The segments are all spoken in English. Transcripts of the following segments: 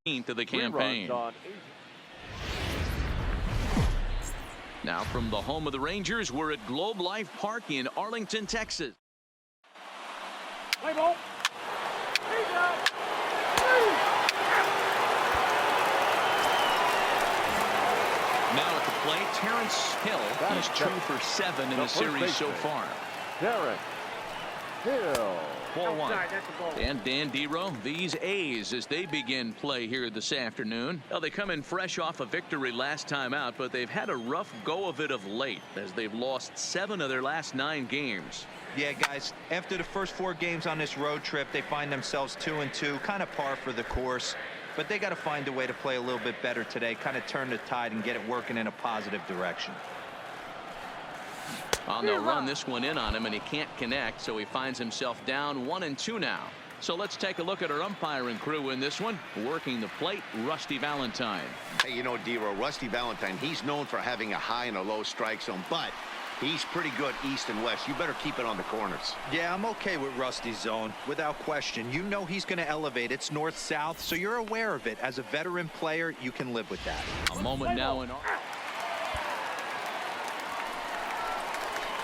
of the campaign. Now from the home of the Rangers, we're at Globe Life Park in Arlington, Texas. Play ball. Now at the plate, Terrence Hill. He's 2 for 7 in the series so far. Terrence Hill. Ball 1. And Dan Dero, these A's as they begin play here this afternoon. Well, they come in fresh off a victory last time out, but they've had a rough go of it of late as they've lost 7 of their last 9 games. Yeah, guys, after the first 4 games on this road trip, they find themselves 2-2, kind of par for the course. But they got to find a way to play a little bit better today, kind of turn the tide and get it working in a positive direction. Well, they'll run this one in on him, and he can't connect, so he finds himself down 1-2 now. So let's take a look at our umpiring crew in this one. Working the plate, Rusty Valentine. Hey, you know, Dero, Rusty Valentine, he's known for having a high and a low strike zone, but he's pretty good east and west. You better keep it on the corners. Yeah, I'm okay with Rusty's zone, without question. You know he's going to elevate. It's north-south, so you're aware of it. As a veteran player, you can live with that. A moment now in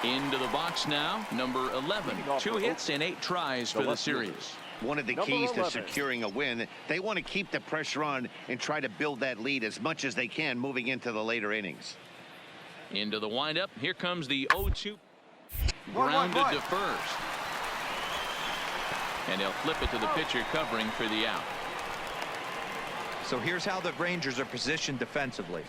into the box now, number 11. 2 hits and 8 tries for the series. One of the keys to securing a win, they want to keep the pressure on and try to build that lead as much as they can moving into the later innings. Into the windup. Here comes the 0-2. Grounded to first. And he'll flip it to the pitcher covering for the out. So here's how the Rangers are positioned defensively.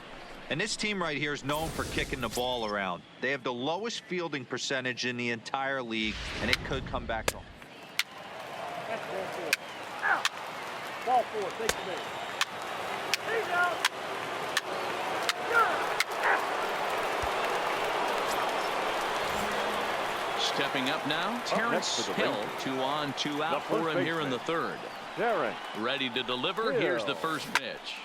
And this team right here is known for kicking the ball around. They have the lowest fielding percentage in the entire league, and it could come back home. That's ball 4. Ball 4. Take the lead. He's out. Stepping up now, Terrence Hill. 2 on, 2 out for him here in the 3rd. Ready to deliver. Here's the first pitch.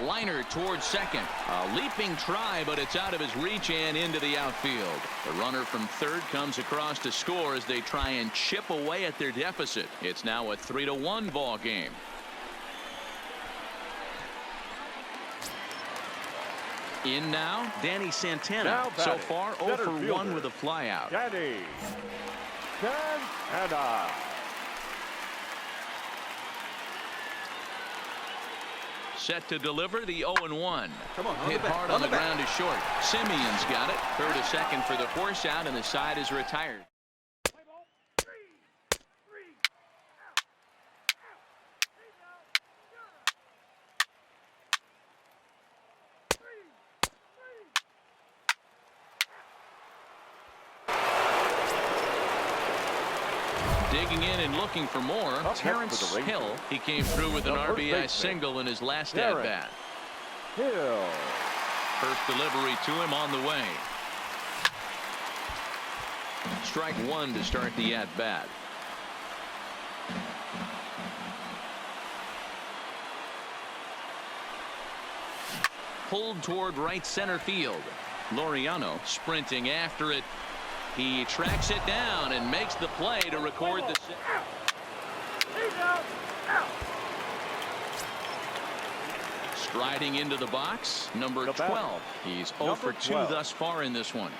Liner towards second. A leaping try, but it's out of his reach and into the outfield. The runner from 3rd comes across to score as they try and chip away at their deficit. It's now a 3-1 ball game. In now, Danny Santana. So far, 0 for 1 with a flyout. Danny Santana. Set to deliver the 0-1. Hit hard on the ground is short. Simeon's got it. 3rd to second for the force out, and the side is retired. Digging in and looking for more, Terrence Hill. He came through with an RBI single in his last at-bat. Hill. First delivery to him on the way. Strike 1 to start the at-bat. Pulled toward right center field. Laureano sprinting after it. He tracks it down and makes the play to record the. Striding into the box, number 12. He's 0 for 2 thus far in this one.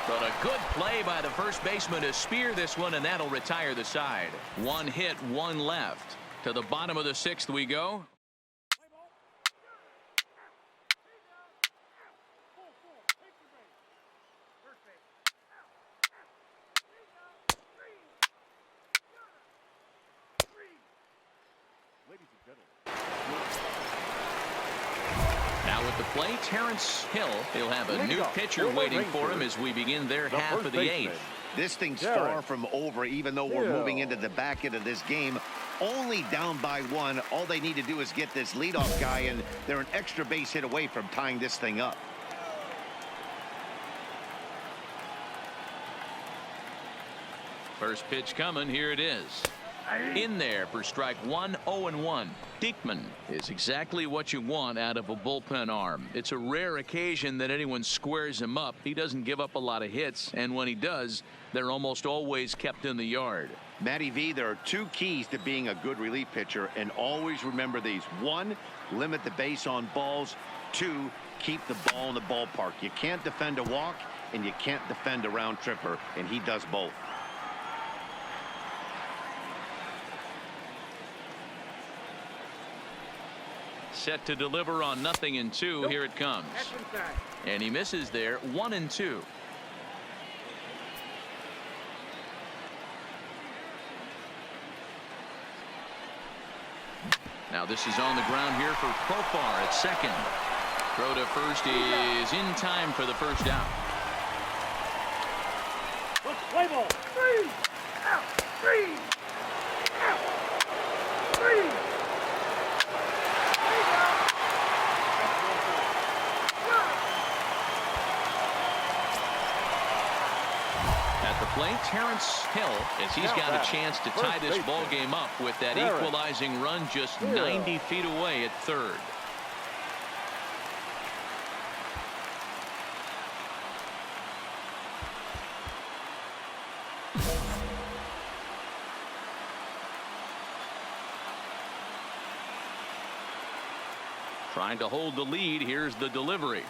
But a good play by the first baseman to spear this one, and that'll retire the side. 1 hit, 1 left. To the bottom of the 6th we go. Now at the plate, Terrence Hill. He'll have a new pitcher waiting for him as we begin their half of the 8th. This thing's far from over, even though we're moving into the back end of this game. Only down by 1. All they need to do is get this leadoff guy, and they're an extra base hit away from tying this thing up. First pitch coming. Here it is. In there for strike 1, 0-1. Diekman is exactly what you want out of a bullpen arm. It's a rare occasion that anyone squares him up. He doesn't give up a lot of hits, and when he does, they're almost always kept in the yard. Matty V, there are two keys to being a good relief pitcher, and always remember these. One, limit the base on balls. Two, keep the ball in the ballpark. You can't defend a walk, and you can't defend a round tripper, and he does both. Set to deliver on 0-2. Here it comes. And he misses there. 1-2. Now this is on the ground here for Profar at second. Throw to first is in time for the first out. Play ball. 3 out. 3 out. 3. At the plate, Terrence Hill, as he's got a chance to tie this ball game up with that equalizing run just 90 feet away at third. Trying to hold the lead. Here's the delivery.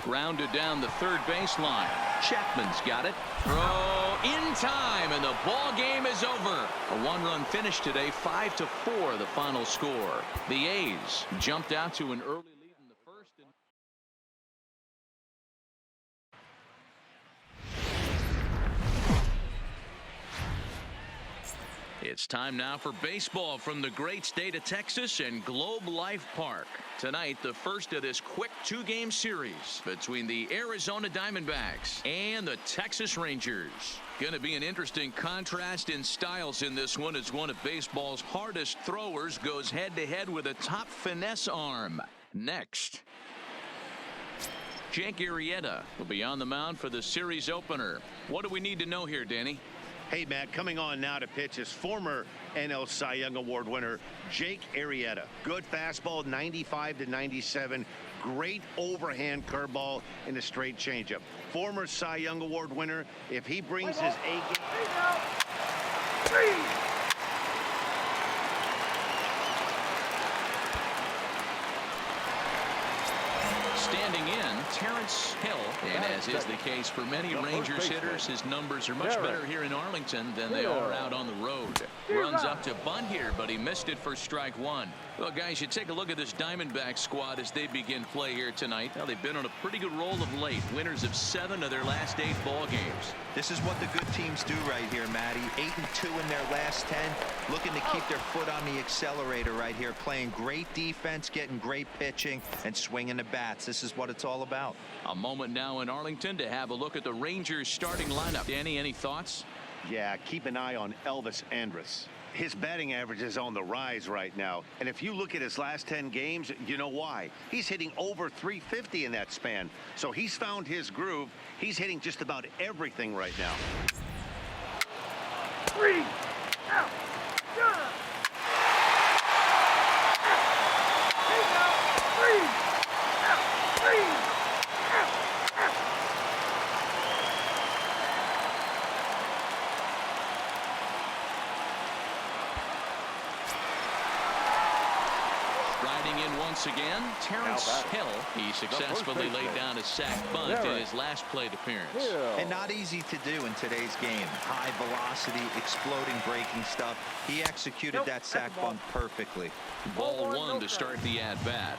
Grounded down the third baseline. Chapman's got it. Throw in time, and the ball game is over. A one-run finish today, 5-4 the final score. The A's jumped out to an early lead in the first. It's time now for baseball from the great state of Texas and Globe Life Park. Tonight, the first of this quick two-game series between the Arizona Diamondbacks and the Texas Rangers. Going to be an interesting contrast in styles in this one as one of baseball's hardest throwers goes head-to-head with a top finesse arm. Next, Jake Arrieta will be on the mound for the series opener. What do we need to know here, Danny? Hey, Matt, coming on now to pitch is former NL Cy Young Award winner Jake Arrieta. Good fastball, 95-97. Great overhand curveball and a straight changeup. Former Cy Young Award winner, if he brings his A game. Standing in, Terrence Hill, and as is the case for many Rangers hitters, his numbers are much better here in Arlington than they are out on the road. Runs up to bunt here, but he missed it for strike one. Well, guys, you take a look at this Diamondback squad as they begin play here tonight. Now, they've been on a pretty good roll of late. Winners of 7 of their last 8 ball games. This is what the good teams do right here, Matty. 8-2 in their last 10. Looking to keep their foot on the accelerator right here. Playing great defense, getting great pitching, and swinging the bats. This is what it's all about. A moment now in Arlington to have a look at the Rangers starting lineup. Danny, any thoughts? Yeah, keep an eye on Elvis Andrus. His batting average is on the rise right now. And if you look at his last 10 games, you know why. He's hitting over 350 in that span. So he's found his groove. He's hitting just about everything right now. 3 out. Gunner. 3 out. 3 out. Once again, Terrence Hill. He successfully laid down a sac bunt in his last plate appearance. And not easy to do in today's game. High velocity, exploding breaking stuff. He executed that sac bunt perfectly. Ball one to start the at-bat.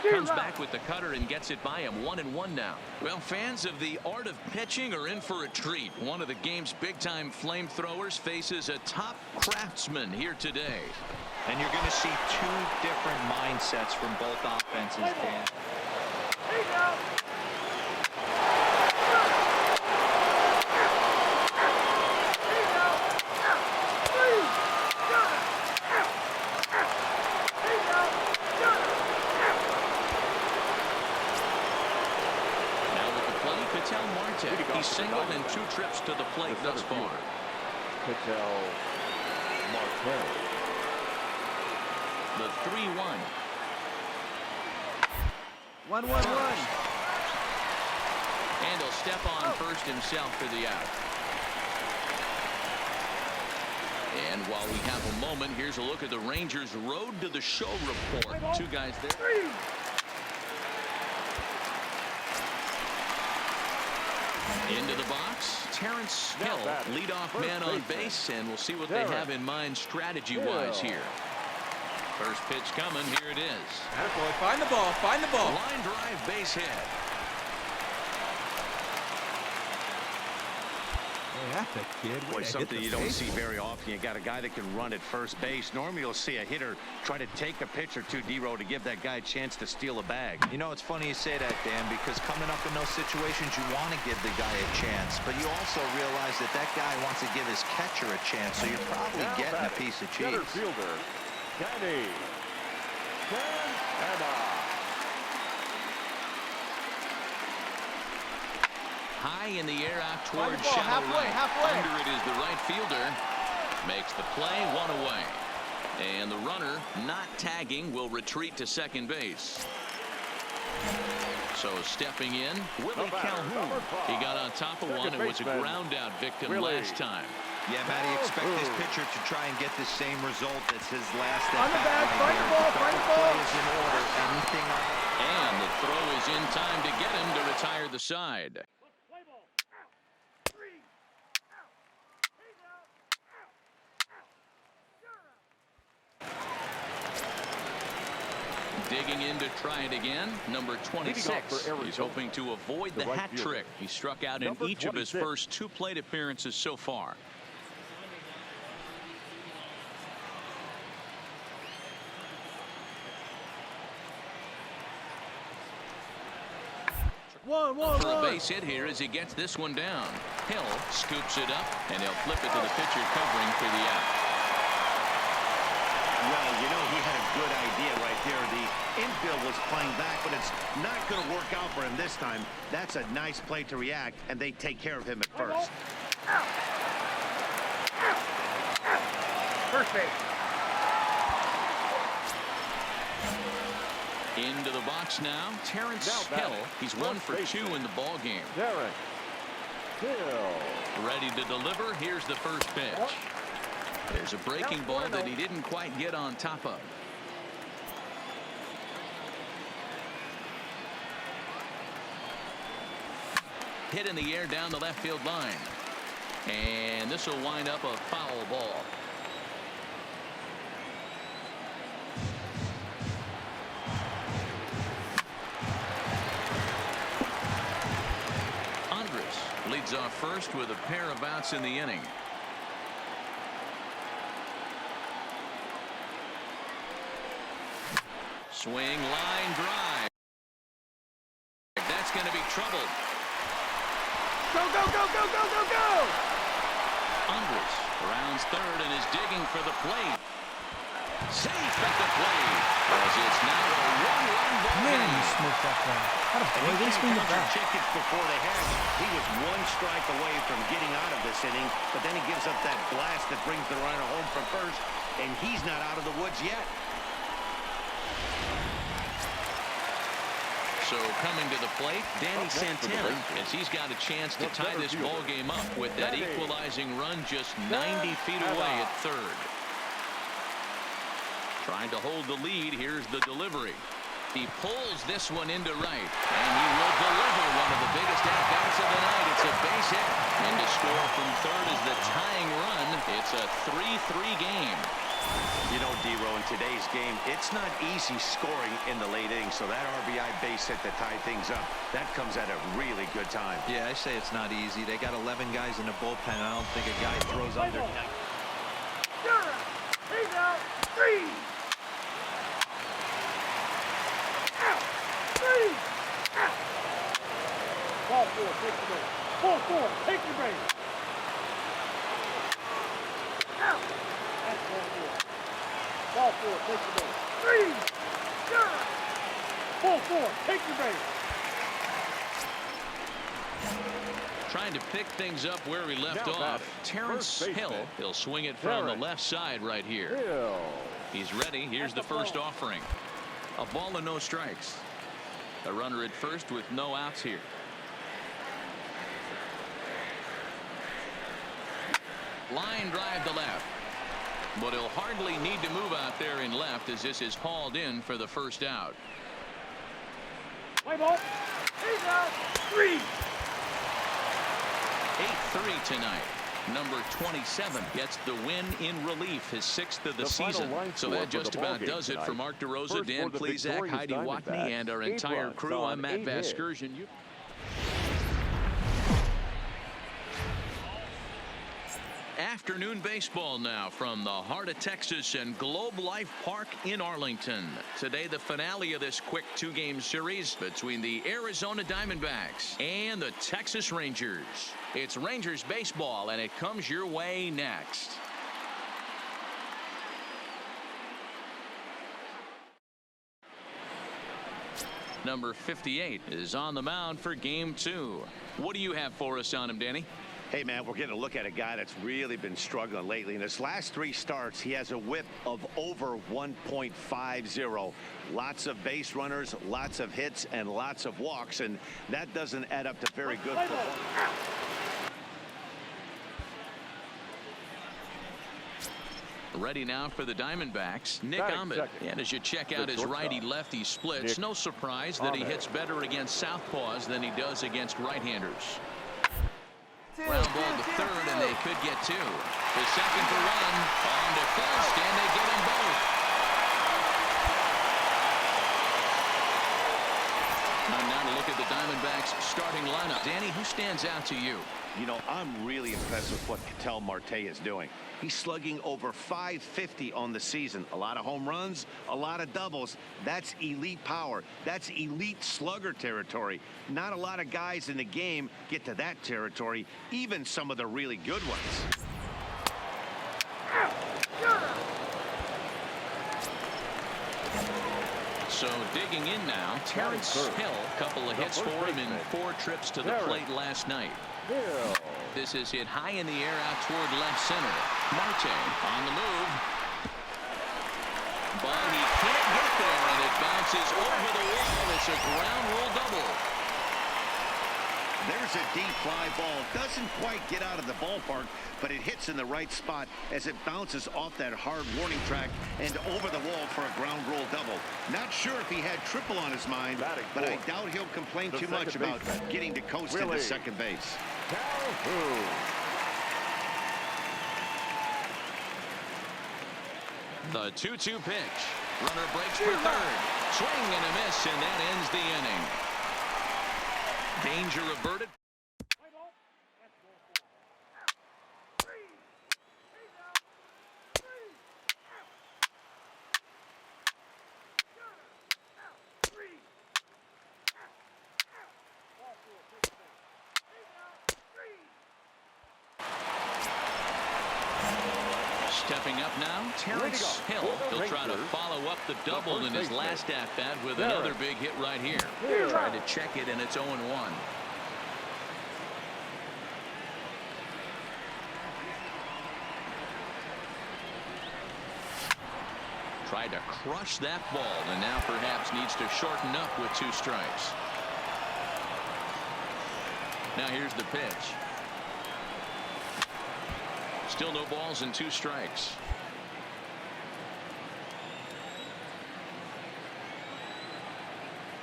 Comes back with the cutter and gets it by him. 1-1 now. Well, fans of the art of pitching are in for a treat. One of the game's big-time flamethrowers faces a top craftsman here today. And you're going to see 2 different mindsets from both offenses, Dan. He's singled in 2 trips to the plate thus far. Patel Marte. The 3-1. 1-1-1. And he'll step on first himself for the out. And while we have a moment, here's a look at the Rangers' road to the show report. Two guys there. Into the box, Terrence Hill, leadoff man on base, and we'll see what they have in mind strategy-wise here. First pitch coming, here it is. Attaboy, find the ball, find the ball. Line drive, base hit. That's a kid. Boy, something you don't see very often. You got a guy that can run at first base. Normally you'll see a hitter try to take a pitch or two, D-Row, to give that guy a chance to steal a bag. You know, it's funny you say that, Dan, because coming up in those situations, you want to give the guy a chance, but you also realize that that guy wants to give his catcher a chance, so you're probably getting a piece of cheese. Center fielder, Danny Santana. High in the air out towards shallow right. Under it is the right fielder. Makes the play, one away. And the runner, not tagging, will retreat to second base. So stepping in, Willie Calhoun. He got on top of one and was a ground out victim last time. Yeah, Matty, expect this pitcher to try and get the same result as his last On the bag, find the ball, find the ball. Play is in order. Anything on. And the throw is in time to get him to retire the side. Digging in to try it again, number 26. He's hoping to avoid the hat trick. He struck out in each of his first 2 plate appearances so far. For a base hit here as he gets this one down. Hill scoops it up, and he'll flip it to the pitcher covering for the out. Well, you know, he had a good idea right there. The infield was playing back, but it's not going to work out for him this time. That's a nice play to react, and they take care of him at first. First base. Into the box now, Terrence Hill. He's 1 for 2 in the ball game. Terrence Hill. Ready to deliver. Here's the first pitch. There's a breaking ball that he didn't quite get on top of. Hit in the air down the left field line. And this will wind up a foul ball. Leads off first with a pair of outs in the inning. Swing, line drive. That's going to be trouble. Go, go, go, go, go, go, go! Andres rounds third and is digging for the plate. Safe at the plate. As it's now a 1-run ball Man, game. you smoked that ball. How the boy they swing it back? Chickens before they hatch. He was 1 strike away from getting out of this inning, but then he gives up that blast that brings the runner home from first, and he's not out of the woods yet. So coming to the plate, Danny Santana, as he's got a chance to tie this ball game up with that equalizing run just 90 feet away at third. Trying to hold the lead. Here's the delivery. He pulls this one into right, and he will deliver one of the biggest at-bats of the night. It's a base hit. And to score from third is the tying run. It's a 3-3 game. You know, D-Row, in today's game, it's not easy scoring in the late innings, so that RBI base hit to tie things up, that comes at a really good time. Yeah, I say it's not easy. They got 11 guys in the bullpen. I don't think a guy throws under. He's out. 3. Out. 3. Out. Ball 4, take the base. Ball 4, take the base. Out. That's ball 4. Ball 4, take the base. 3. Ball 4, take the base. Trying to pick things up where he left off. Terrence Hill. He'll swing it from the left side right here. He's ready. Here's the first offering. A ball and no strikes. A runner at first with no outs here. Line drive to left. But he'll hardly need to move out there in left as this is hauled in for the first out. Play ball. He's out. 3. 8-3 tonight. Number 27 gets the win in relief, his 6th of the season. So that just about does it for Mark DeRosa, Dan Plesac, Heidi Watney, and our entire crew. I'm Matt Vasgersian. Afternoon baseball now from the heart of Texas and Globe Life Park in Arlington. Today, the finale of this quick 2-game series between the Arizona Diamondbacks and the Texas Rangers. It's Rangers baseball, and it comes your way next. Number 58 is on the mound for game 2. What do you have for us on him, Danny? Hey, man, we're getting a look at a guy that's really been struggling lately. In his last 3 starts, he has a whip of over 1.50. Lots of base runners, lots of hits, and lots of walks, and that doesn't add up to very good performance. Ready now for the Diamondbacks, Nick Ahmed. And as you check out his righty-lefty splits, no surprise that he hits better against southpaws than he does against right-handers. Ground ball to third, and they could get 2. The second to run on to first, and they get them both. Time now to look at the Diamondbacks starting lineup. Danny, who stands out to you? You know, I'm really impressed with what Ketel Marte is doing. He's slugging over .550 on the season. A lot of home runs, a lot of doubles. That's elite power. That's elite slugger territory. Not a lot of guys in the game get to that territory, even some of the really good ones. So digging in now, Terrence Hill. Couple of hits for him in 4 trips to the plate last night. This is hit high in the air out toward left center. Marte on the move. But he can't get there, and it bounces over the wall. It's a ground rule double. There's a deep fly ball. Doesn't quite get out of the ballpark, but it hits in the right spot as it bounces off that hard warning track and over the wall for a ground rule double. Not sure if he had triple on his mind, but I doubt he'll complain too much about getting to coast into second base. The 2-2 pitch. Runner breaks for third. Swing and a miss, and that ends the inning. Danger averted. Stepping up now, Terrence Hill. He'll try to follow up the double in his last at-bat with another big hit right here. Tried to check it, and it's 0-1. Tried to crush that ball, and now perhaps needs to shorten up with 2 strikes. Now here's the pitch. Still no balls and 2 strikes.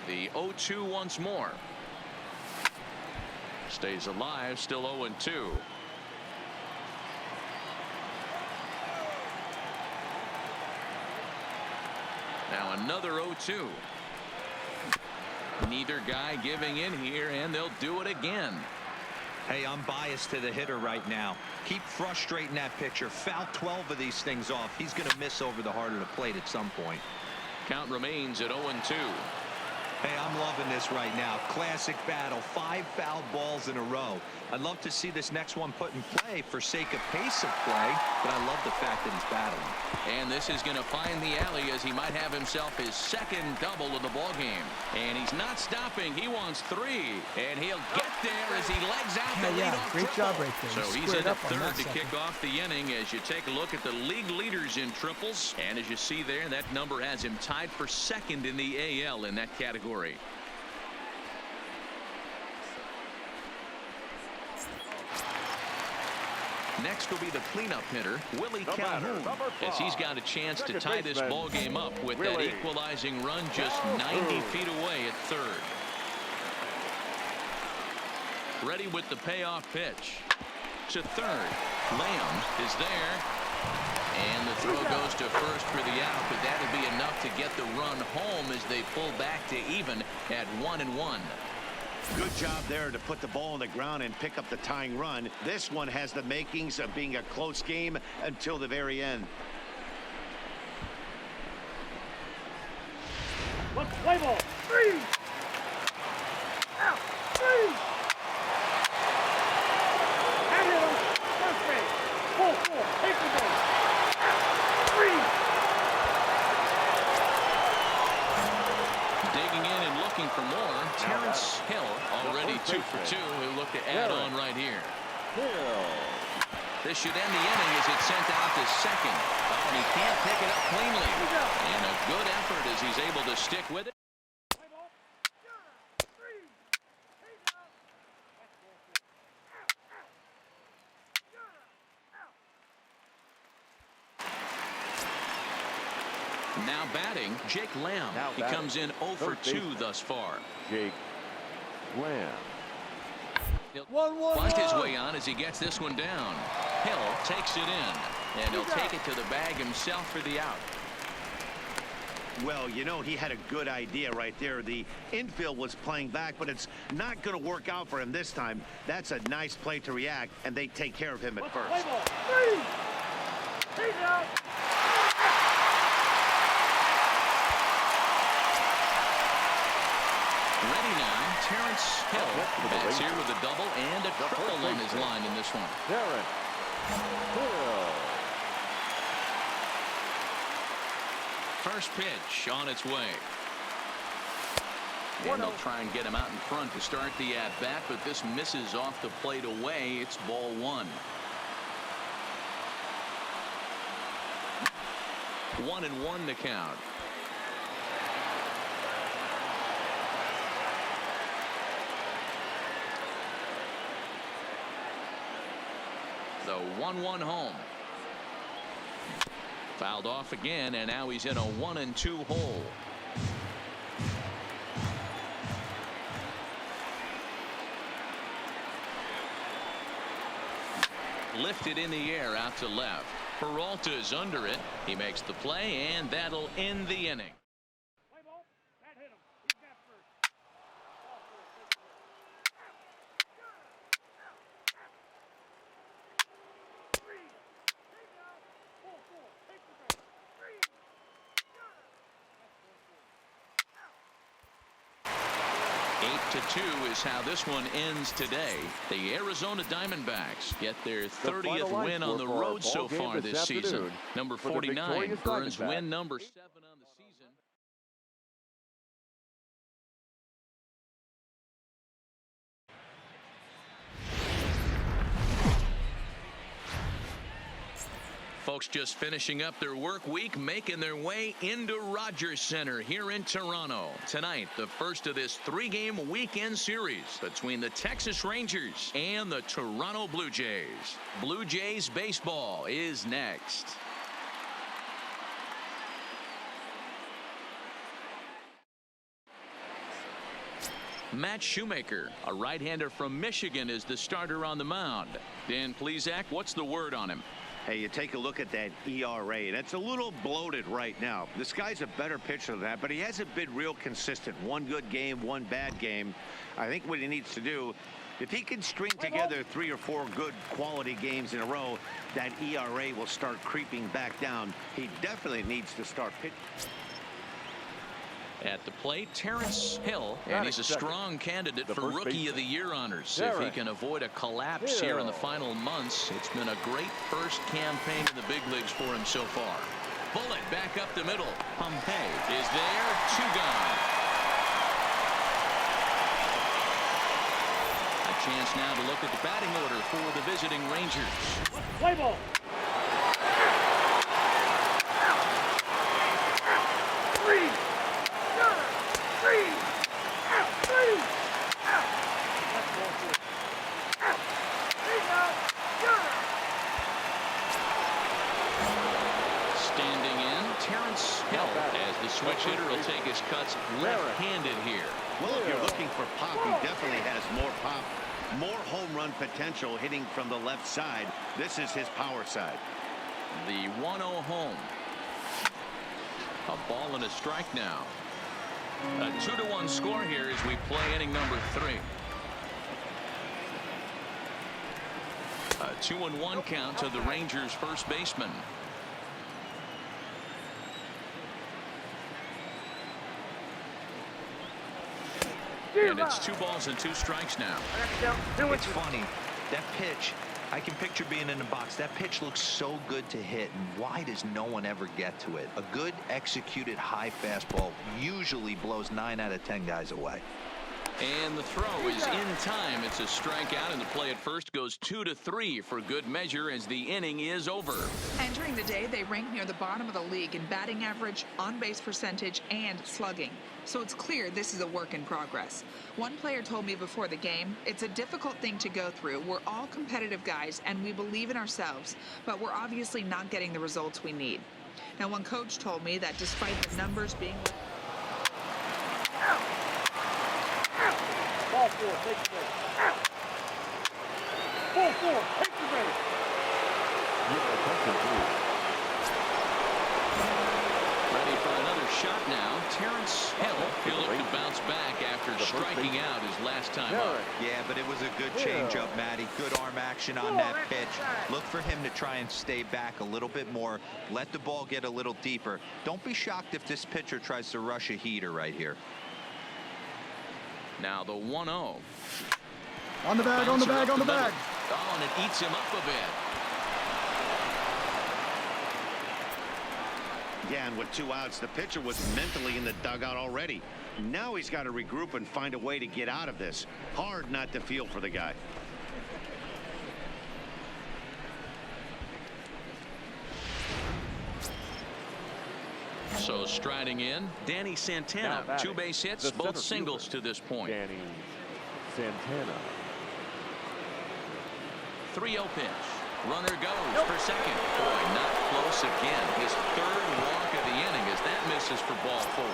The 0-2 once more. Stays alive, still 0-2. Now another 0-2. Neither guy giving in here, and they'll do it again. Hey, I'm biased to the hitter right now. Keep frustrating that pitcher. Foul 12 of these things off. He's going to miss over the heart of the plate at some point. Count remains at 0-2. Hey, I'm loving this right now. Classic battle. 5 fouled balls in a row. I'd love to see this next one put in play for sake of pace of play, but I love the fact that he's battling. And this is going to find the alley as he might have himself his second double of the ball game. And he's not stopping. He wants 3, and he'll get there as he legs out the leadoff great triple. job right there. So he's in at third to kick off the inning as you take a look at the league leaders in triples. And as you see there, that number has him tied for second in the AL in that category. Next will be the cleanup hitter, Willie Calhoun, as he's got a chance to tie this ball game up with that equalizing run just 90 feet away at third. Ready with the payoff pitch. To third. Lamb is there. And the throw goes to first for the out, but that'll be enough to get the run home as they pull back to even at 1-1. Good job there to put the ball on the ground and pick up the tying run. This one has the makings of being a close game until the very end. Let's play ball. 3. Out. 3. And hit him. First base. 4-4. Take the ball. 3. Digging in and looking for more. Terrence Hill already 2 for 2. He'll look to add on right here. This should end the inning as it's sent out to second. Oh, and he can't pick it up cleanly. And a good effort as he's able to stick with it. Now batting, Jake Lamb. He comes in 0 for 2 thus far. Jake Lamb. He'll bunt his way on as he gets this one down. Hill takes it in, and he'll take it to the bag himself for the out. Well, you know, he had a good idea right there. The infield was playing back, but it's not going to work out for him this time. That's a nice play to react, and they take care of him at first. 3. Take out. Ready now, Terrence Hill bats here with a double and a triple on his line in this one. Terrence Hill. First pitch on its way. And they'll try and get him out in front to start the at-bat, but this misses off the plate away. It's ball 1. 1-1 to count. The 1-1 home. Fouled off again, and now he's in a 1-2 hole. Lifted in the air out to left. Peralta's under it. He makes the play, and that'll end the inning. Play ball. That hit him. He's got first. To 2 is how this one ends today. The Arizona Diamondbacks get their 30th win on the road so far this season. Number 49 earns win number 7 on the season. Folks just finishing up their work week, making their way into Rogers Center here in Toronto. Tonight, the first of this 3-game weekend series between the Texas Rangers and the Toronto Blue Jays. Blue Jays baseball is next. Matt Shoemaker, a right-hander from Michigan, is the starter on the mound. Dan Plesac, what's the word on him? Hey, you take a look at that ERA, and it's a little bloated right now. This guy's a better pitcher than that, but he hasn't been real consistent. One good game, one bad game. I think what he needs to do, if he can string together 3 or 4 good quality games in a row, that ERA will start creeping back down. He definitely needs to start pitching. At the plate, Terrence Hill, and he's a strong candidate for Rookie of the Year honors. If he can avoid a collapse here in the final months, it's been a great first campaign in the big leagues for him so far. Bullet back up the middle. Pompey is there, 2 gone. A chance now to look at the batting order for the visiting Rangers. Play ball. 3. 3. Out. 3. Out. That's ball 4. Out. 3 out. switch hitter will take his cuts left-handed here. Well, if you're looking for pop, he definitely has more pop, more home run potential hitting from the left side. This is his power side. The 1-0 home. A ball and a strike now. A 2-1 score here as we play inning number 3. A 2-1 count to the Rangers first baseman. And it's 2 balls and 2 strikes now. It's funny. That pitch, I can picture being in the box. That pitch looks so good to hit, and why does no one ever get to it? A good executed high fastball usually blows 9 out of 10 guys away. And the throw is in time. It's a strikeout, and the play at first goes 2-3 for good measure as the inning is over. Entering the day, they rank near the bottom of the league in batting average, on-base percentage, and slugging. So it's clear this is a work in progress. One player told me before the game, it's a difficult thing to go through. We're all competitive guys, and we believe in ourselves, but we're obviously not getting the results we need. Now, one coach told me that despite the numbers being... Ball 4, take the base. Ball 4, take the base. Ready for another shot now. Terrence Hill. He'll look to bounce back after striking out his last time up. Yeah, but it was a good changeup, Matty. Good arm action on that pitch. Look for him to try and stay back a little bit more. Let the ball get a little deeper. Don't be shocked if this pitcher tries to rush a heater right here. Now the 1-0. On the bag, on the bag, on the bag. Oh, and it eats him up a bit. Yeah, and with 2 outs, the pitcher was mentally in the dugout already. Now he's got to regroup and find a way to get out of this. Hard not to feel for the guy. So striding in, Danny Santana. 2 base hits, both singles to this point. Danny Santana. 3-0 pitch. Runner goes for second. Boy, not close again. His 3rd walk of the inning as that misses for ball 4.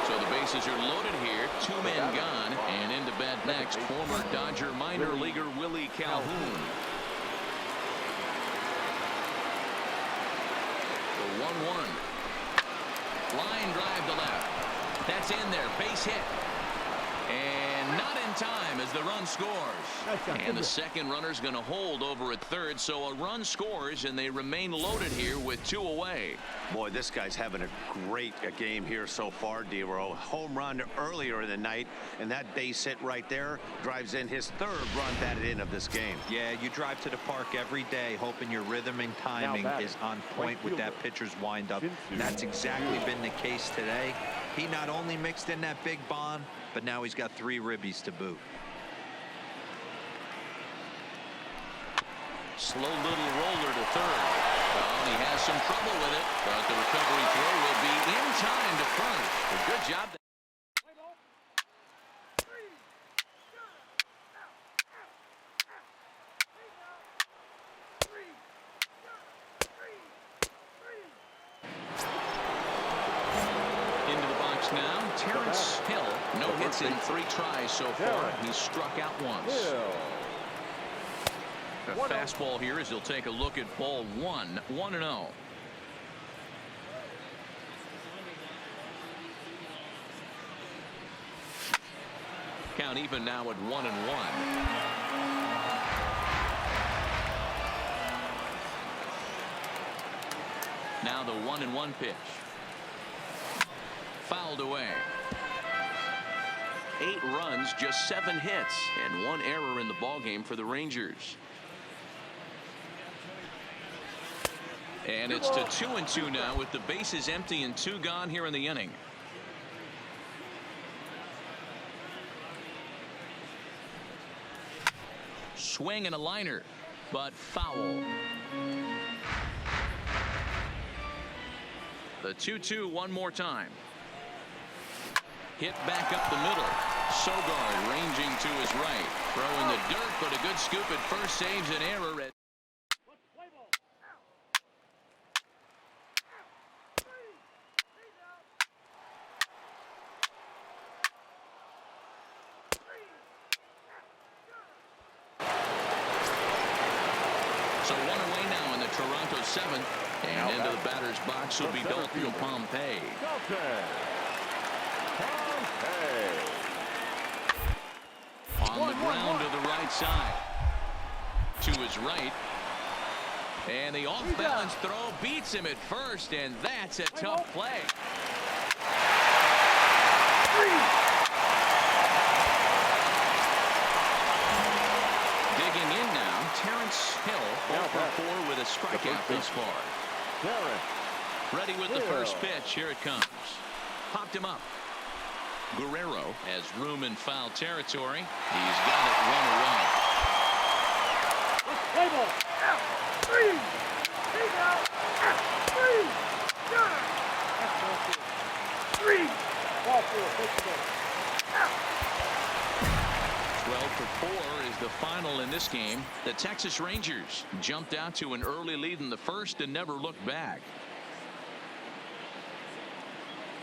So the bases are loaded here. 2 men gone, and into bat next, former Dodger minor leaguer Willie Calhoun. 1-1. Line drive to left. That's in there. Base hit. And not in time as the run scores. And the second runner's going to hold over at third. So a run scores, and they remain loaded here with 2 away. Boy, this guy's having a great game here so far, D-Row. Home run earlier in the night, and that base hit right there drives in his 3rd run batted in of this game. Yeah, you drive to the park every day hoping your rhythm and timing is on point with that pitcher's windup. And that's exactly been the case today. He not only mixed in that big bomb, but now he's got 3 ribbies to boot. Slow little roller to third. Well, he has some trouble with it, but the recovery throw will be in time to first. A good job. Into the box now, Terrence Hill. No hits in 3 tries so far. He's struck out once. A fastball here as he'll take a look at ball 1, 1-0. Count even now at 1-1. Now the 1-1 pitch. Fouled away. 8 runs, just 7 hits, and 1 error in the ballgame for the Rangers. And it's to 2-2 now with the bases empty and 2 gone here in the inning. Swing and a liner, but foul. The 2-2 one more time. Hit back up the middle. Sogard ranging to his right. Throw in the dirt, but a good scoop at first saves an error at So one away now in the Toronto 7th. And into the batter's box will be Dalton Pompey. On the ground to the right side. To his right. And the off-balance throw beats him at first, and that's a tough play. Digging in now, Terrence Hill, 0-for-4 with a strikeout thus far. Ready with the first pitch. Here it comes. Popped him up. Guerrero has room in foul territory. He's got it 1-1. Play ball. Out. 3. Take out. Out. 3. Got it. That's ball 4. 3. Ball 4. Take the ball. Out. 12-4 is the final in this game. The Texas Rangers jumped out to an early lead in the first and never looked back.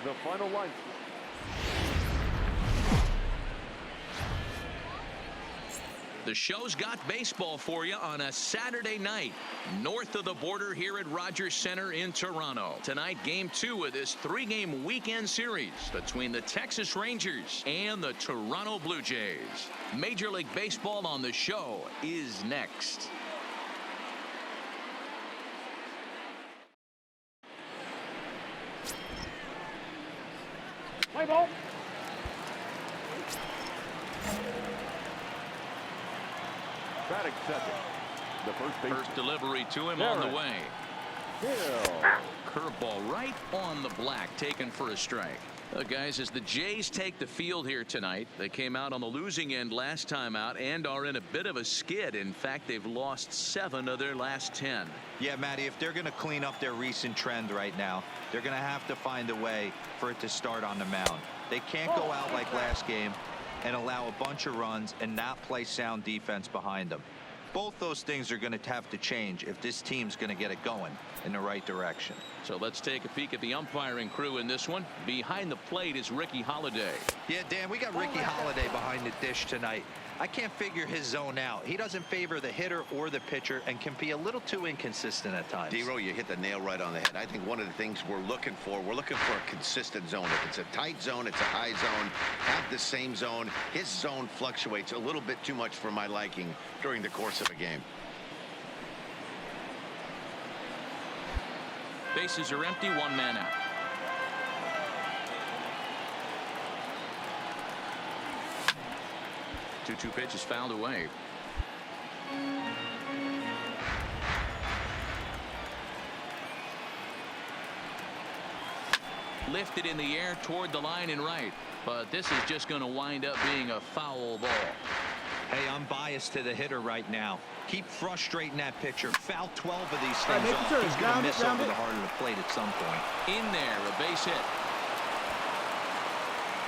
The final line. The show's got baseball for you on a Saturday night north of the border here at Rogers Center in Toronto. Tonight, Game 2 of this 3-game weekend series between the Texas Rangers and the Toronto Blue Jays. Major League Baseball on the show is next. Play ball. Batting second. The First delivery to him on the way. Hill. Curveball right on the black, taken for a strike. Guys, as the Jays take the field here tonight, they came out on the losing end last time out and are in a bit of a skid. In fact, they've lost 7 of their last 10. Yeah, Matty, if they're going to clean up their recent trend right now, they're going to have to find a way for it to start on the mound. They can't go out like last game and allow a bunch of runs and not play sound defense behind them. Both those things are going to have to change if this team's going to get it going in the right direction. So let's take a peek at the umpiring crew in this one. Behind the plate is Ricky Holiday. Yeah, Dan, we got Ricky Holiday behind the dish tonight. I can't figure his zone out. He doesn't favor the hitter or the pitcher and can be a little too inconsistent at times. D-Row, you hit the nail right on the head. I think one of the things we're looking for a consistent zone. If it's a tight zone, it's a high zone. Have the same zone. His zone fluctuates a little bit too much for my liking during the course of a game. Bases are empty, 1 man out. Two pitches fouled away. Lifted in the air toward the line and right, but this is just going to wind up being a foul ball. Hey, I'm biased to the hitter right now. Keep frustrating that pitcher. Foul 12 of these things off. He's going to miss over the heart of the plate at some point. In there, a base hit.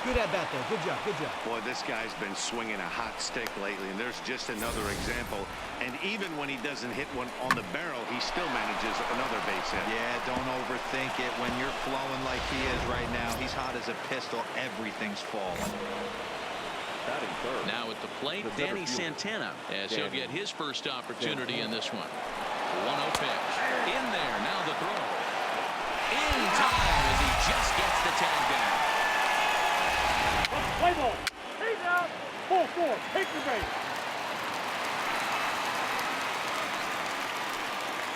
Good at bat there. Good job. Good job. Boy, this guy's been swinging a hot stick lately, and there's just another example. And even when he doesn't hit one on the barrel, he still manages another base hit. Yeah, don't overthink it. When you're flowing like he is right now, he's hot as a pistol. Everything's falling. Now at the plate, Danny Santana, as he'll get his first opportunity in this one. 1-0 pitch. In there, now the throw. In time as he just gets the tag down. Play ball. Take out. 4-4. Take the base.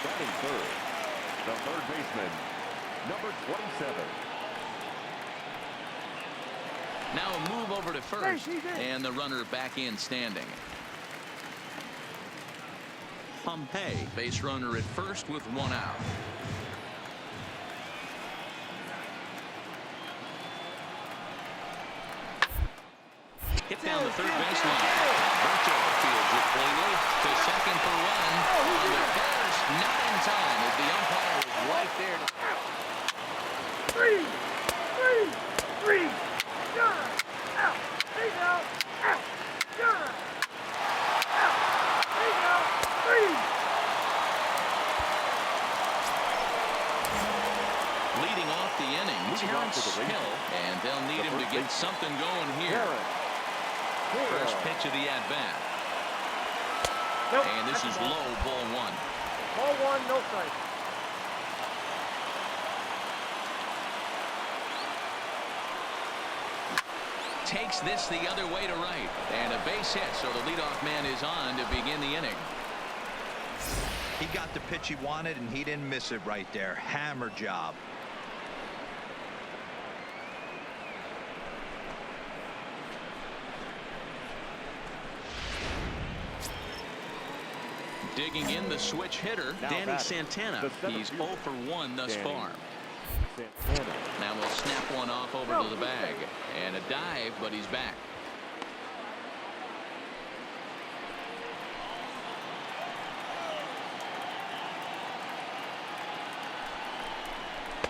Batting third, the third baseman, number 27. Now a move over to first, and the runner back in standing. Pompey, base runner at first with 1 out. Hit down the third baseline. Berto fields it cleanly to second for 1. On the first, not in time as the umpire is right there. 3. Got it. Out. Take out. Out. Got it. Out. Take out. 3. Leading off the inning, Terrence Hill, and they'll need him to get something going here. First pitch of the at-bat. And this is low, ball 1. Ball one, no strike. Takes this the other way to right. And a base hit, so the leadoff man is on to begin the inning. He got the pitch he wanted, and he didn't miss it right there. Hammer job. Digging in the switch hitter, Now Danny batting, Santana. He's 0 for 1 thus far. Santana. Now we'll snap one off over to the bag. And a dive, but he's back.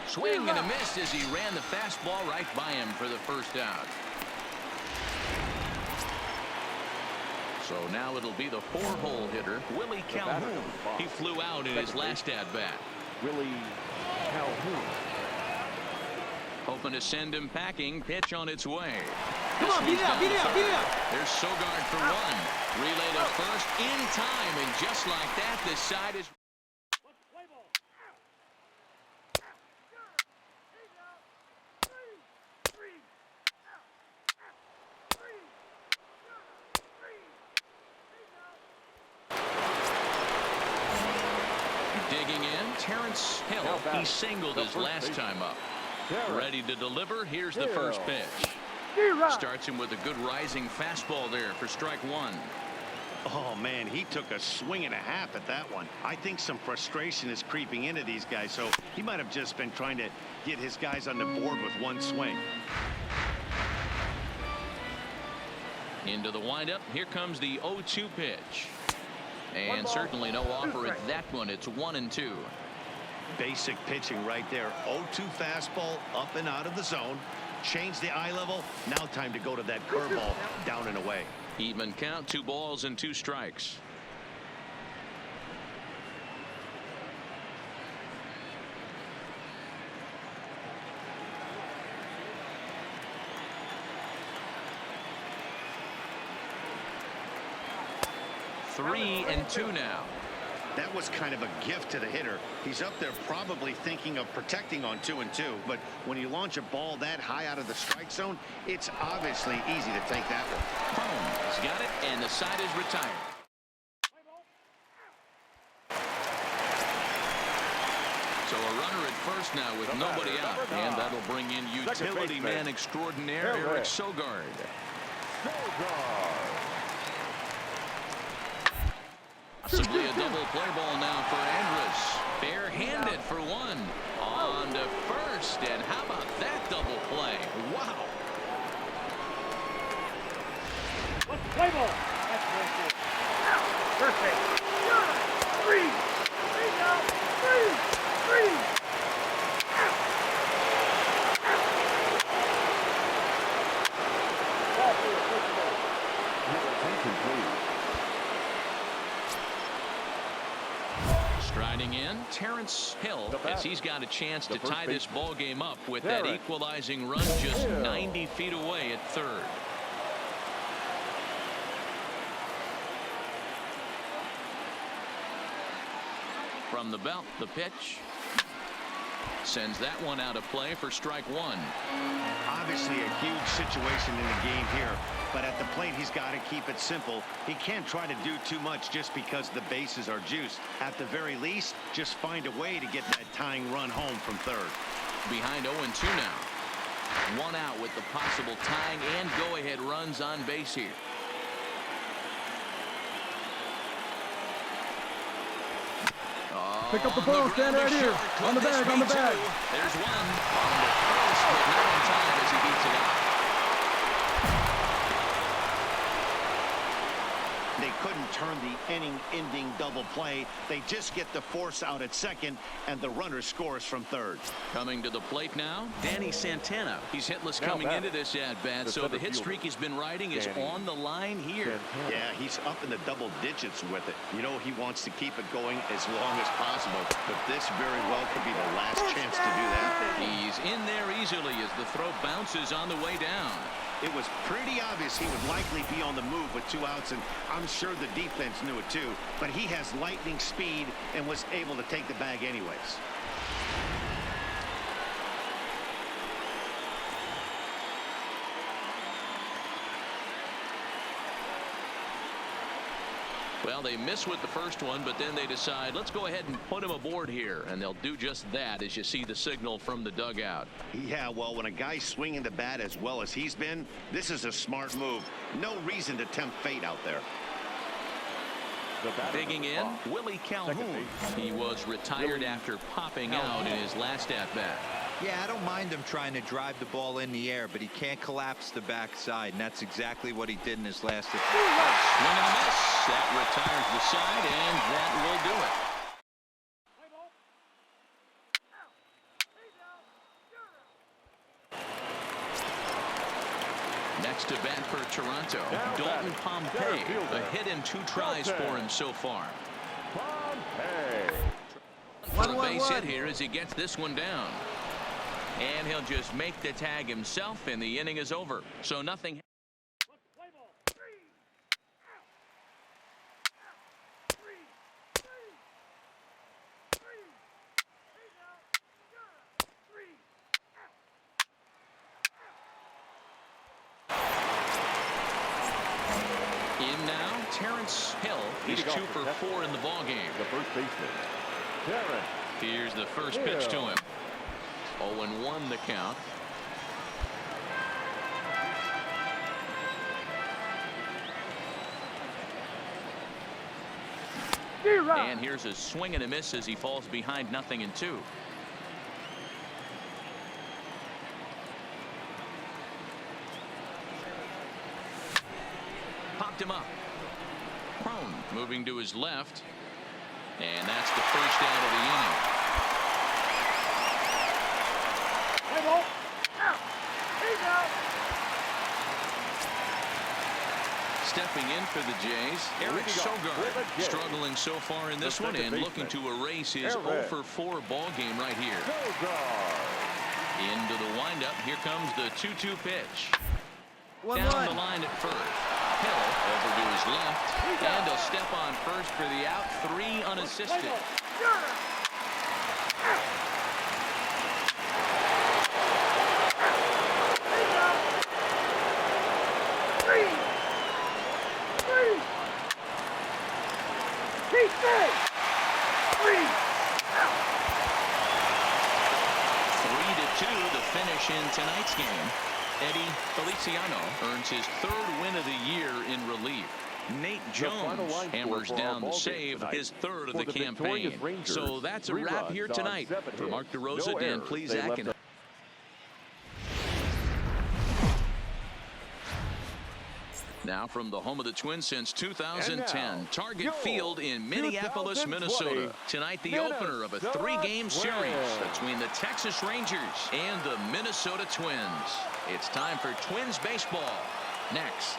Swing and a miss as he ran the fastball right by him for the first out. So now it'll be the 4-hole hitter, Willie Calhoun. He flew out in his last at-bat. Willie Calhoun. Hoping to send him packing. Pitch on its way. Come on, beat it up, beat it up, beat it up. There's Sogard for one. Relay to first in time, and just like that, this side is... Digging in, Terrence Hill. He singled his last time up. Ready to deliver. Here's the first pitch. Starts him with a good rising fastball there for strike one. Oh, man, he took a swing and a half at that one. I think some frustration is creeping into these guys, so he might have just been trying to get his guys on the board with one swing. Into the windup. Here comes the 0-2 pitch. And certainly no offer at that one. It's 1-2. Basic pitching right there. 0-2 fastball up and out of the zone. Change the eye level. Now time to go to that curveball down and away. Even count, 2 balls and 2 strikes. Three and 2 now. That was kind of a gift to the hitter. He's up there probably thinking of protecting on 2-2, but when you launch a ball that high out of the strike zone, it's obviously easy to take that one. Home. He's got it, and the side is retired. So a runner at first now with nobody out, and that'll bring in utility man extraordinaire Eric Sogard. Possibly a double play ball now for Andrus. Bare-handed for one. On to first, and how about that double play? Wow. Play ball. That's perfect. Perfect. 3. 3 out. 3. Striding in, Terrence Hill, as he's got a chance to tie this ball game up with that equalizing run just 90 feet away at third. From the belt, the pitch. Sends that one out of play for strike one. Obviously a huge situation in the game here, but at the plate he's got to keep it simple. He can't try to do too much just because the bases are juiced. At the very least, just find a way to get that tying run home from third. Behind 0-2 now. One out with the possible tying and go-ahead runs on base here. Pick up the ball, stand right here. On the bag, on the bag. There's one. On the first, but not in time as he beats it out. They couldn't turn the inning-ending double play. They just get the force out at second, and the runner scores from third. Coming to the plate now, Danny Santana. He's hitless coming into this at-bat, so the hit streak he's been riding is on the line here. Yeah, he's up in the double digits with it. You know he wants to keep it going as long as possible, but this very well could be the last chance to do that. He's in there easily as the throw bounces on the way down. It was pretty obvious he would likely be on the move with 2 outs, and I'm sure the defense knew it too. But he has lightning speed and was able to take the bag anyways. Well, they miss with the first one, but then they decide, let's go ahead and put him aboard here. And they'll do just that as you see the signal from the dugout. Yeah, well, when a guy's swinging the bat as well as he's been, this is a smart move. No reason to tempt fate out there. Digging in, Willie Calhoun. He was retired after popping out in his last at-bat. Yeah, I don't mind him trying to drive the ball in the air, but he can't collapse the backside, and that's exactly what he did in his last at-bat. Swing and a miss. That retires the side, and that will do it. Next to bat for Toronto, Dalton Pompey. A hit and 2 tries for him so far. For a base hit here as he gets this one down. And he'll just make the tag himself, and the inning is over. So nothing. In now, Terrence Hill. He's 2 for 4 in the ballgame. The first baseman, Terrence. Here's the first pitch to him. 0-1 the count. And here's a swing and a miss as he falls behind 0-2. Popped him up. Prone moving to his left. And that's the first out of the inning. Stepping in for the Jays, Eric Sogard, struggling so far in this one and looking to erase his 0-for-4 ball game right here. Into the windup, here comes the 2-2 pitch. Down the line at first. Hill over to his left, and he'll step on first for the out, 3 unassisted. In tonight's game, Eddie Feliciano earns his 3rd win of the year in relief. Nate Jones hammers down the save, his 3rd of the campaign. So that's a wrap here tonight. For Mark DeRosa, Dan Plesac, and now from the home of the Twins since 2010, Target Field in Minneapolis, Minnesota. Tonight, the opener of a 3-game series between the Texas Rangers and the Minnesota Twins. It's time for Twins baseball. Next.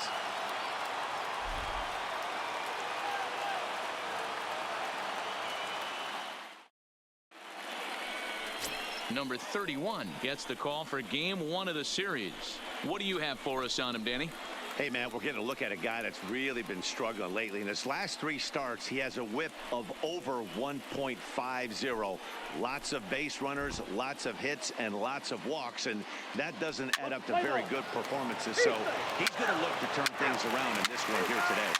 Number 31 gets the call for game 1 of the series. What do you have for us on him, Danny? Hey, man, we're getting a look at a guy that's really been struggling lately. In his last 3 starts, he has a whip of over 1.50. Lots of base runners, lots of hits, and lots of walks, and that doesn't add up to very good performances. So he's going to look to turn things around in this one here today.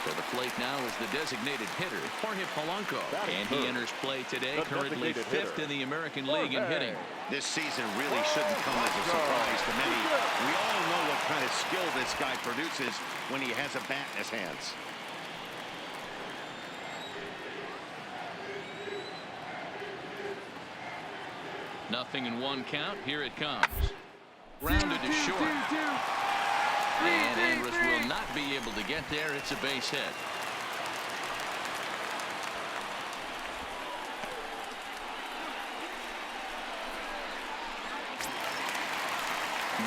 For the plate now is the designated hitter, Jorge Polanco. And he enters play today, currently 5th in the American League in hitting. This season really shouldn't come as a surprise to many. We all know what kind of skill this guy produces when he has a bat in his hands. Nothing in 1 count. Here it comes. Grounded to short. And Andrus will not be able to get there. It's a base hit.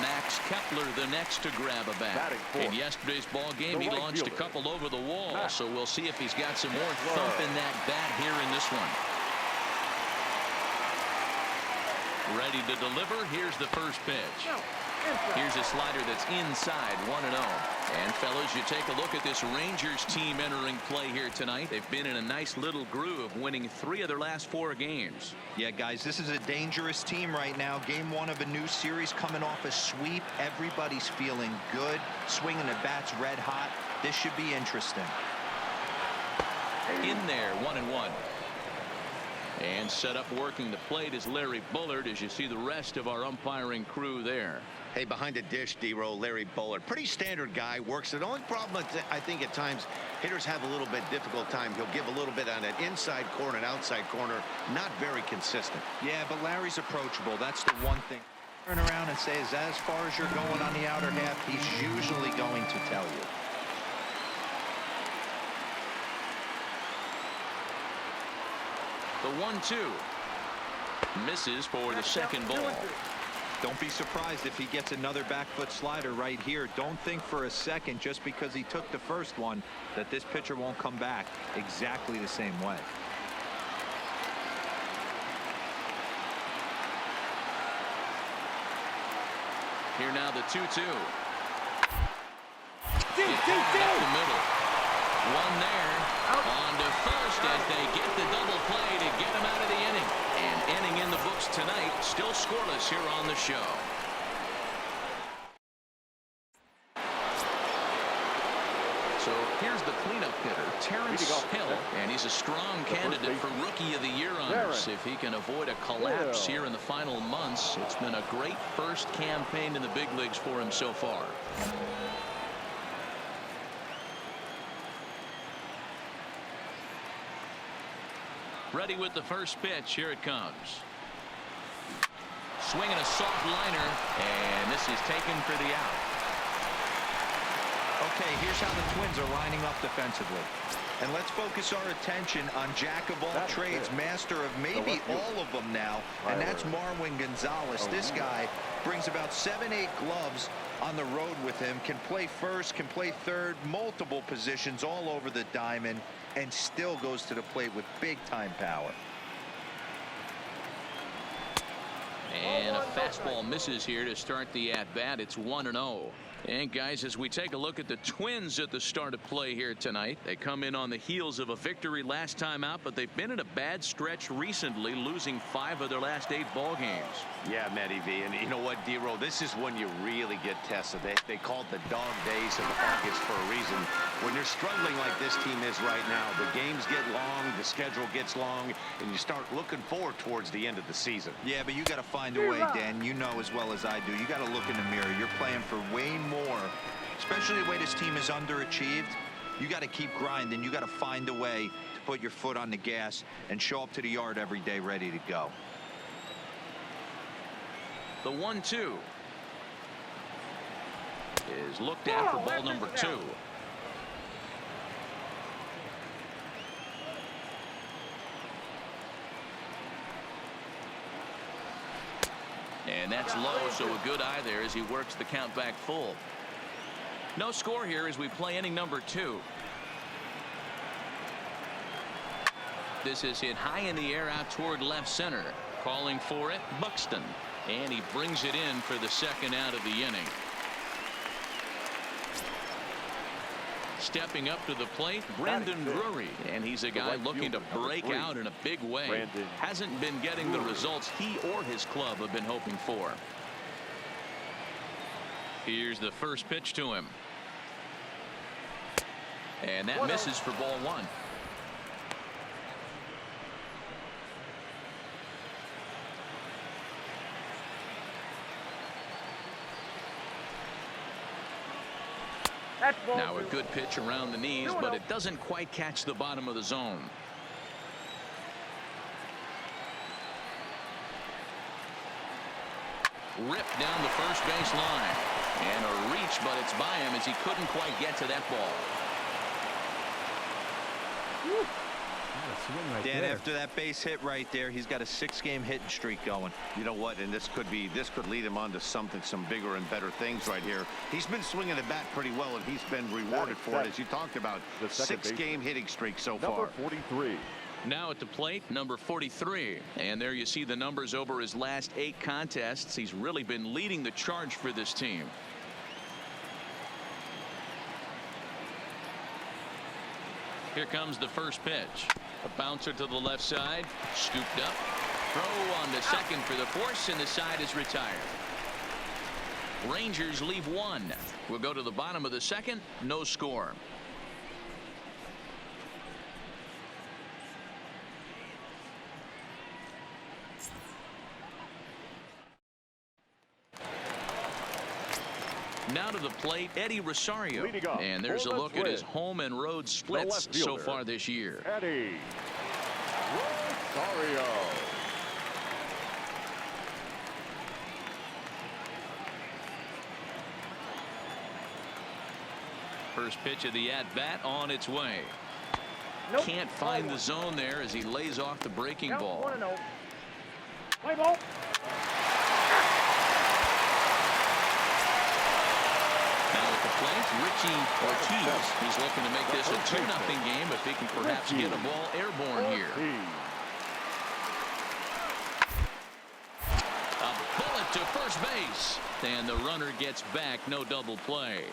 Max Kepler the next to grab a bat. In yesterday's ball game, he launched a couple over the wall. So we'll see if he's got some more thump in that bat here in this one. Ready to deliver. Here's the first pitch. Here's a slider that's inside, 1-0. And fellas, you take a look at this Rangers team entering play here tonight. They've been in a nice little groove, winning 3 of their last 4 games. Yeah, guys, this is a dangerous team right now. Game 1 of a new series, coming off a sweep. Everybody's feeling good, swinging the bats red hot. This should be interesting. In there, 1-1. And set up working the plate is Larry Bullard, as you see the rest of our umpiring crew there. Hey, behind the dish, D-Row, Larry Bullard. Pretty standard guy, works it. The only problem, I think, at times, hitters have a little bit difficult time. He'll give a little bit on an inside corner and outside corner. Not very consistent. Yeah, but Larry's approachable. That's the one thing. Turn around and say, is that as far as you're going on the outer half? He's usually going to tell you. The 1-2. Misses for the second ball. Don't be surprised if he gets another back foot slider right here. Don't think for a second, just because he took the first one, that this pitcher won't come back exactly the same way. Here now the 2-2. Deep, Up deep, the deep. middle. One there. On to first as they get the double play to get him out of the inning. And inning in the books tonight, still scoreless here on the show. So here's the cleanup hitter, Terrence Hill, and he's a strong candidate for Rookie of the Year honors. If he can avoid a collapse here in the final months, it's been a great first campaign in the big leagues for him so far. Ready with the first pitch. Here it comes. Swinging a soft liner, and this is taken for the out. Okay, here's how the Twins are lining up defensively. And let's focus our attention on jack of all trades, master of maybe all of them now, and that's Marwin Gonzalez. This guy brings about 7-8 gloves on the road with him, can play first, can play third, multiple positions all over the diamond, and still goes to the plate with big-time power. And a fastball misses here to start the at-bat. It's 1-0. And guys, as we take a look at the Twins at the start of play here tonight, they come in on the heels of a victory last time out, but they've been in a bad stretch recently, losing 5 of their last 8 ball games. Yeah, Matty V, and you know what, D-Row, this is when you really get tested. They call it the dog days of August for a reason. When you're struggling like this team is right now, the games get long, the schedule gets long, and you start looking forward towards the end of the season. Yeah, but you got to find a way, Dan. You know as well as I do. You got to look in the mirror. You're playing for way more, especially the way this team is underachieved. You got to keep grinding. You got to find a way to put your foot on the gas and show up to the yard every day ready to go. The 1-2 is looked at for ball number 2. And that's low, so a good eye there as he works the count back full. No score here as we play inning number 2. This is hit high in the air out toward left center. Calling for it, Buxton. And he brings it in for the second out of the inning. Stepping up to the plate, Brendan Drury, and he's a guy looking to break out in a big way. Hasn't been getting the results he or his club have been hoping for. Here's the first pitch to him. And that misses for ball 1. Now a good pitch around the knees, but it doesn't quite catch the bottom of the zone. Ripped down the first base line. And a reach, but it's by him as he couldn't quite get to that ball. Dan, after that base hit right there, he's got a 6-game hitting streak going. You know what, and this could lead him on to some bigger and better things right here. He's been swinging the bat pretty well, and he's been rewarded for it, as you talked about. 6-game hitting streak so far. Number 43. Now at the plate, number 43. And there you see the numbers over his last 8 contests. He's really been leading the charge for this team. Here comes the first pitch. A bouncer to the left side. Scooped up. Throw on the second for the force, and the side is retired. Rangers leave 1. We'll go to the bottom of the second. No score. Now to the plate, Eddie Rosario. And there's a look at his home and road splits so far this year. Eddie Rosario. First pitch of the at-bat on its way. Nope. Can't find the zone there as he lays off the breaking ball. 1-0. Play ball. Richie Ortiz. He's looking to make this a 2-0 game if he can perhaps get a ball airborne here. A bullet to first base. And the runner gets back. No double play.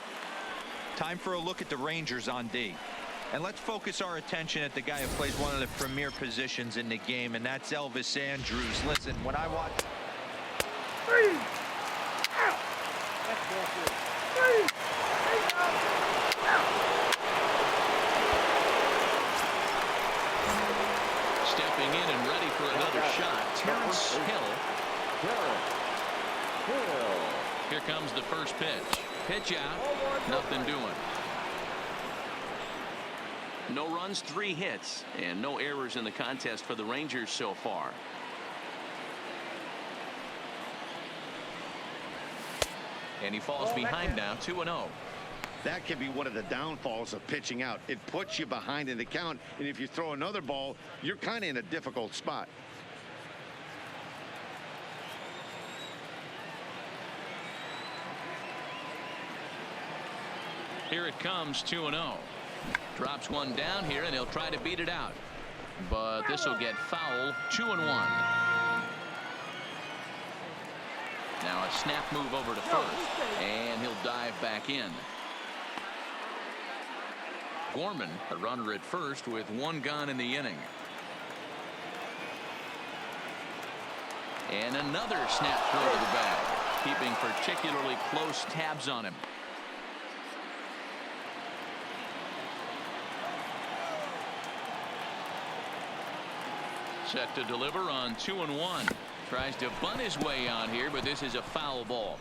Time for a look at the Rangers on D. And let's focus our attention at the guy who plays one of the premier positions in the game, and that's Elvis Andrus. Listen, when I watch... 3. That's ball 3. Stepping in and ready for another shot, Terrence Hill. Here comes the first pitch. Pitch out. Nothing doing. No runs, 3 hits, and no errors in the contest for the Rangers so far. And he falls behind now, 2-0. That can be one of the downfalls of pitching out. It puts you behind in the count, and if you throw another ball, you're kind of in a difficult spot. Here it comes, 2-0. Drops one down here, and he'll try to beat it out. But this will get foul, 2-1. Now a snap move over to first, and he'll dive back in. Gorman, a runner at first with 1 gone in the inning. And another snap throw to the bag, keeping particularly close tabs on him. Set to deliver on 2-1. Tries to bunt his way on here, but this is a foul ball.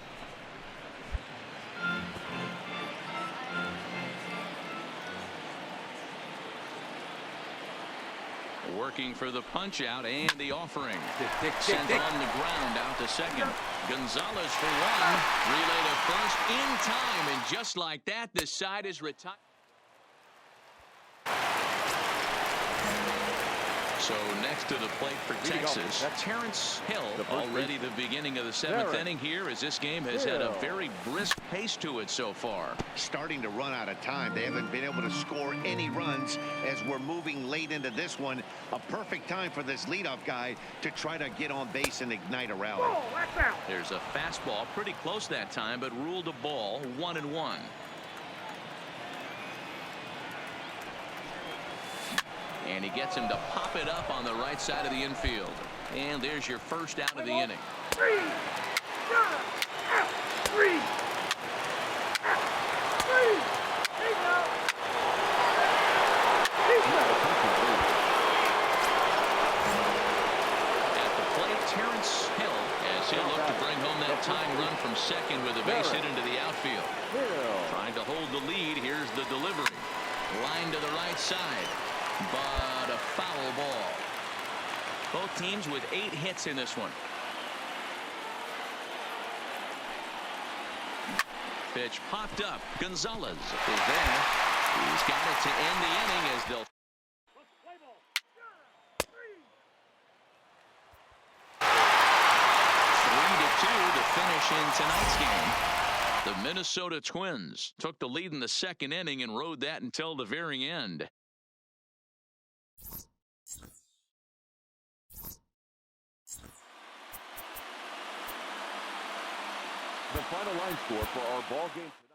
Working for the punch out and the offering. Sent on the ground out to second. Gonzalez for 1. Relay to first in time, and just like that, the side is retired. So next to the plate for Texas, Terrence Hill. Already the beginning of the 7th inning here, as this game has had a very brisk pace to it so far. Starting to run out of time. They haven't been able to score any runs as we're moving late into this one. A perfect time for this leadoff guy to try to get on base and ignite a rally. There's a fastball pretty close that time, but ruled a ball, 1-1. And he gets him to pop it up on the right side of the infield. And there's your first out of the inning. 3. At the plate, Terrence Hill, as he'll look to bring home that tying run from second with a base hit into the outfield. Trying to hold the lead. Here's the delivery. Line to the right side. But a foul ball. Both teams with 8 hits in this one. Pitch popped up. Gonzalez is there. He's got it to end the inning as they'll. 3-2 to finish in tonight's game. The Minnesota Twins took the lead in the 2nd inning and rode that until the very end. The final line score for our ball game.